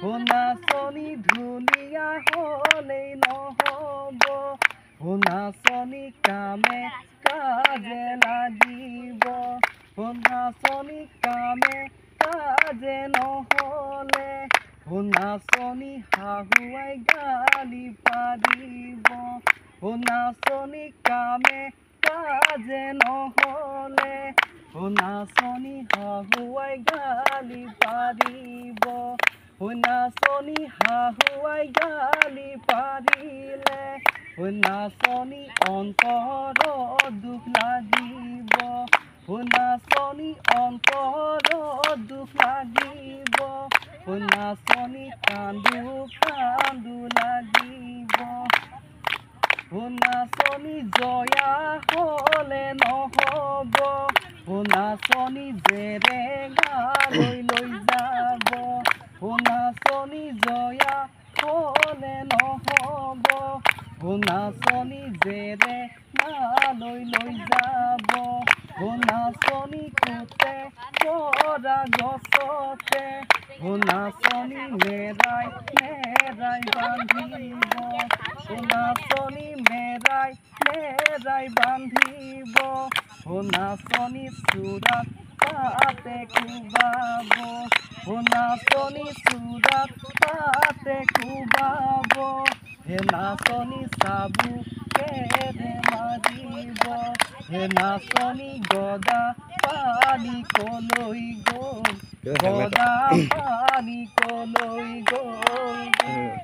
নাচনি ধুনীয়া হ'লেই নহ'ব নাচনি কামে কাজে লাগিব নাচনি কামে কাজে নহ'লে নাচনি হাহুৱাই গালি পাৰিব নাচনি কামে কাজে নহ'লে নাচনি হাহুৱাই গালি পাৰিব নাচনি হাহুৱাই গালি পাৰিলে নাচনি অন্তৰত দুখ লাগিব নাচনি অন্তৰত দুখ লাগিব নাচনি কান্দো কান্দো লাগিব নাচনি জয়া হ'লে নহ'ব নাচনি জেৰেঙালৈ লৈ যাব নাচনি জয়া হ'লে নহ'ব নাচনি জেৰেঙালৈ লৈ যাব নাচনি কোতে পৰা গছতে নাচনি মেৰাই মেৰাই বান্ধিব নাচনি মেৰাই মেৰাই বান্ধিব নাচনি চূড়াত পাতে কোবাব নাচনি চূড়াত পাতে কোবাব নাচনি চাবুকেৰে মাৰিব নাচনি গদা পানী কলৈ গ'ল গদা পানী কলৈ গ'ল